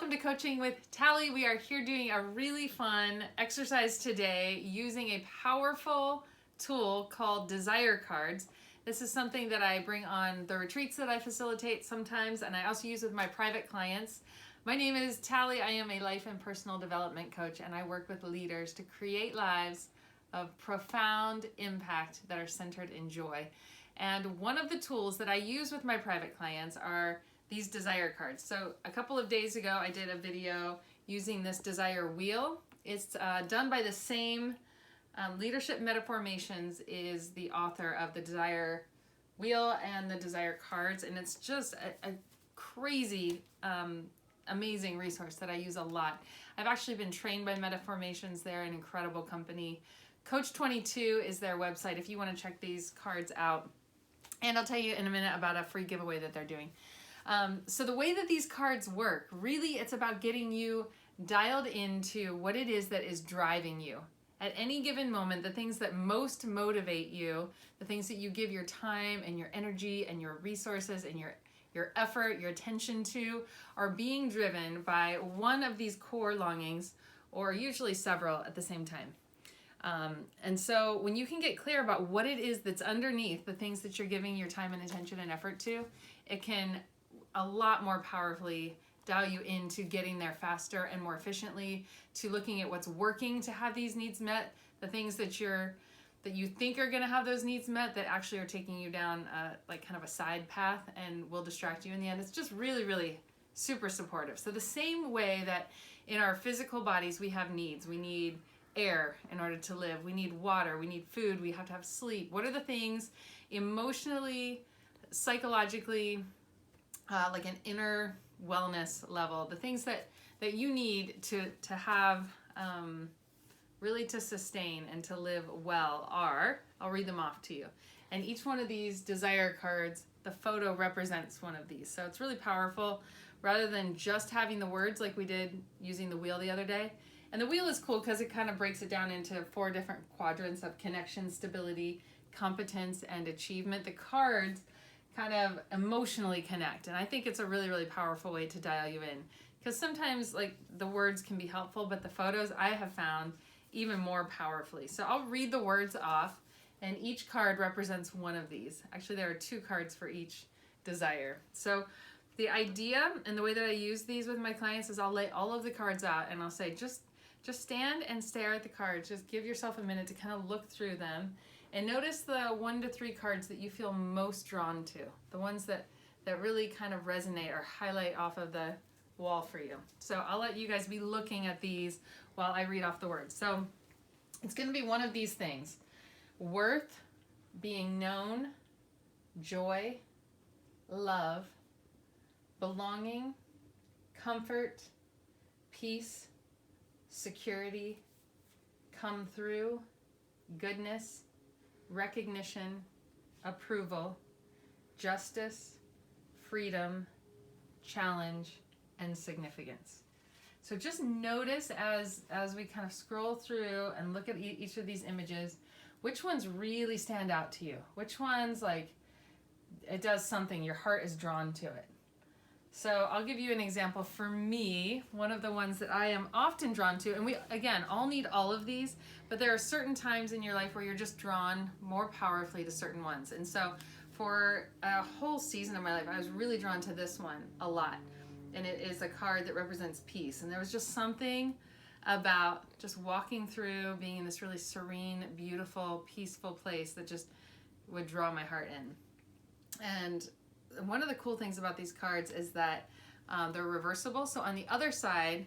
welcome to Coaching with Tally. We are here doing a really fun exercise today using a powerful tool called desire cards. This is something that I bring on the retreats that I facilitate sometimes, and I also use with my private clients. My name is Tally. I am a life and personal development coach, and I work with leaders to create lives of profound impact that are centered in joy. And one of the tools that I use with my private clients are these desire cards. So a couple of days ago, I did a video using this desire wheel. It's done by the same Leadership Metaformations is the author of the desire wheel and the desire cards. And it's just a crazy, amazing resource that I use a lot. I've actually been trained by Metaformations. They're an incredible company. Coach 22 is their website if you want to check these cards out. And I'll tell you in a minute about a free giveaway that they're doing. So the way that these cards work, really it's about getting you dialed into what it is that is driving you. At any given moment, the things that most motivate you, the things that you give your time and your energy and your resources and your effort, your attention to, are being driven by one of these core longings, or usually several at the same time. And so when you can get clear about what it is that's underneath the things that you're giving your time and attention and effort to, it can a lot more powerfully dial you into getting there faster and more efficiently, to looking at what's working to have these needs met, the things that you think are going to have those needs met that actually are taking you down like kind of a side path and will distract you in the end. It's just really, really super supportive. So the same way that in our physical bodies we have needs, we need air in order to live, we need water, we need food, we have to have sleep. What are the things emotionally, psychologically, like an inner wellness level, the things that you need to have really to sustain and to live well are, I'll read them off to you. And each one of these desire cards, the photo represents one of these. So it's really powerful rather than just having the words like we did using the wheel the other day. And the wheel is cool because it kind of breaks it down into 4 different quadrants of connection, stability, competence, and achievement. The cards kind of emotionally connect, and I think it's a really, really powerful way to dial you in, because sometimes like the words can be helpful, but the photos I have found even more powerfully. So I'll read the words off, and each card represents one of these. Actually, there are 2 cards for each desire. So the idea and the way that I use these with my clients is I'll lay all of the cards out and I'll say just stand and stare at the cards. Just give yourself a minute to kind of look through them. And notice the 1 to 3 cards that you feel most drawn to, the ones that really kind of resonate or highlight off of the wall for you. So I'll let you guys be looking at these while I read off the words. So it's going to be one of these things: worth, being known, joy, love, belonging, comfort, peace, security, come through, goodness, recognition, approval, justice, freedom, challenge, and significance. So just notice as we kind of scroll through and look at each of these images, which ones really stand out to you? Which ones, like, it does something, your heart is drawn to it. So I'll give you an example. For me, one of the ones that I am often drawn to, and we, again, all need all of these, but there are certain times in your life where you're just drawn more powerfully to certain ones. And so for a whole season of my life, I was really drawn to this one a lot. And it is a card that represents peace. And there was just something about just walking through, being in this really serene, beautiful, peaceful place that just would draw my heart in. And one of the cool things about these cards is that they're reversible. So on the other side,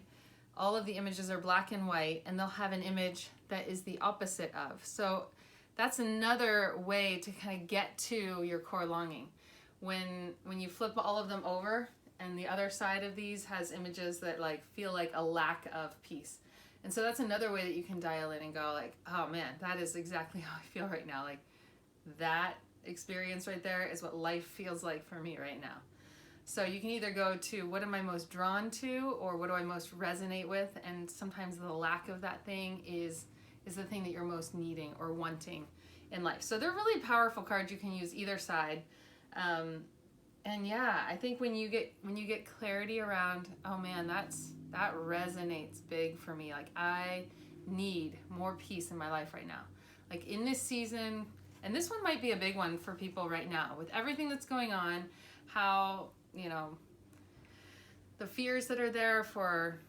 all of the images are black and white, and they'll have an image that is the opposite of. So that's another way to kind of get to your core longing. When you flip all of them over, and the other side of these has images that like feel like a lack of peace. And so that's another way that you can dial in and go like, oh man, that is exactly how I feel right now. Like that experience right there is what life feels like for me right now. So you can either go to what am I most drawn to, or what do I most resonate with, and sometimes the lack of that thing is the thing that you're most needing or wanting in life. So they're really powerful cards. You can use either side. And yeah, I think when you get clarity around, oh man, that resonates big for me. Like I need more peace in my life right now. Like in this season, and this one might be a big one for people right now with everything that's going on, how, the fears that are there for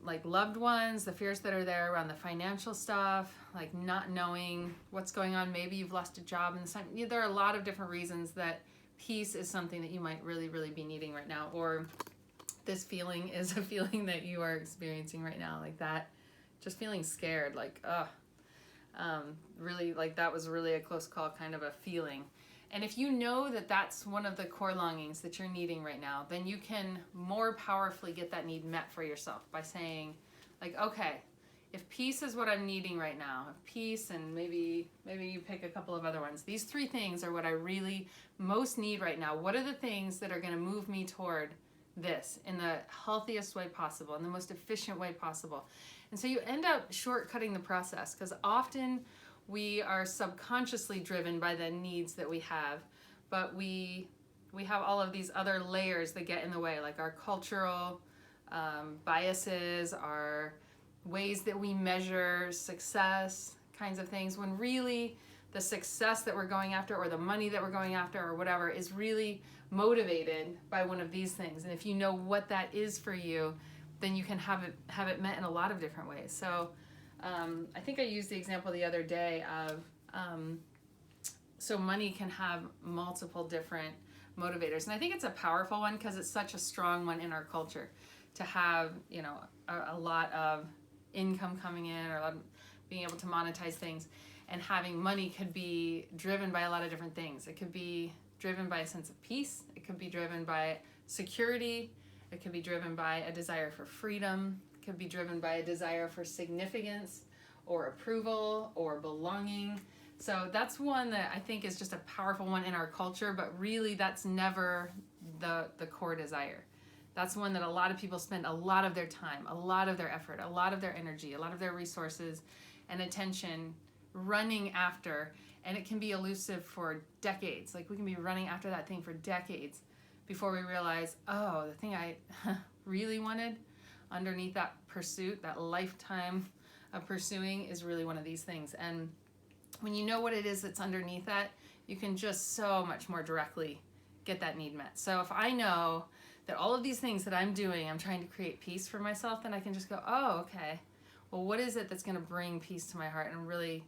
like loved ones, the fears that are there around the financial stuff, like not knowing what's going on. Maybe you've lost a job and there are a lot of different reasons that peace is something that you might really, really be needing right now, or this feeling is a feeling that you are experiencing right now, like that, just feeling scared, like, really, like that was really a close call kind of a feeling. And if you know that that's one of the core longings that you're needing right now, then you can more powerfully get that need met for yourself by saying, like, okay, if peace is what I'm needing right now, if peace, and maybe you pick a couple of other ones, these 3 things are what I really most need right now. What are the things that are going to move me toward this in the healthiest way possible, in the most efficient way possible? And so you end up shortcutting the process, because often we are subconsciously driven by the needs that we have, but we have all of these other layers that get in the way, like our cultural biases, our ways that we measure success, kinds of things, when really the success that we're going after, or the money that we're going after, or whatever, is really motivated by one of these things. And if you know what that is for you, then you can have it met in a lot of different ways. So I think I used the example the other day of, so money can have multiple different motivators. And I think it's a powerful one because it's such a strong one in our culture to have, a lot of income coming in, or being able to monetize things. And having money could be driven by a lot of different things. It could be driven by a sense of peace. It could be driven by security. It could be driven by a desire for freedom. It could be driven by a desire for significance or approval or belonging. So that's one that I think is just a powerful one in our culture, but really that's never the core desire. That's one that a lot of people spend a lot of their time, a lot of their effort, a lot of their energy, a lot of their resources and attention running after, and it can be elusive for decades. Like we can be running after that thing for decades before we realize, oh, the thing I really wanted underneath that pursuit, that lifetime of pursuing, is really one of these things. And when you know what it is that's underneath that, you can just so much more directly get that need met. So if I know that all of these things that I'm doing, I'm trying to create peace for myself, then I can just go, oh, okay, well, what is it that's going to bring peace to my heart and really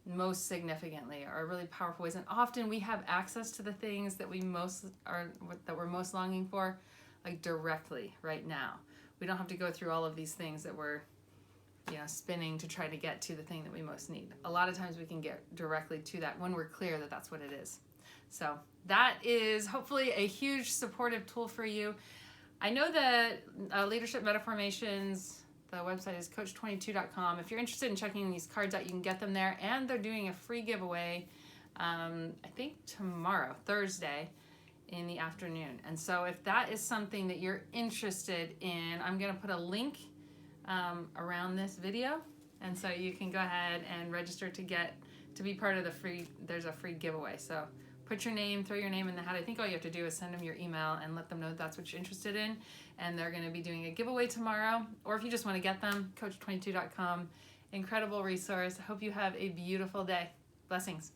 most significantly, or really powerful ways? And often we have access to the things that we're most longing for, like directly right now. We don't have to go through all of these things that we're spinning to try to get to the thing that we most need. A lot of times we can get directly to that when we're clear that that's what it is. So that is hopefully a huge supportive tool for you. I know that Leadership Metaformations, the website is coach22.com. If you're interested in checking these cards out, you can get them there. And they're doing a free giveaway, I think tomorrow, Thursday, in the afternoon. And so if that is something that you're interested in, I'm going to put a link around this video. And so you can go ahead and register to be part of there's a free giveaway. So put your name, throw your name in the hat. I think all you have to do is send them your email and let them know that's what you're interested in. And they're going to be doing a giveaway tomorrow. Or if you just want to get them, coach22.com. Incredible resource. I hope you have a beautiful day. Blessings.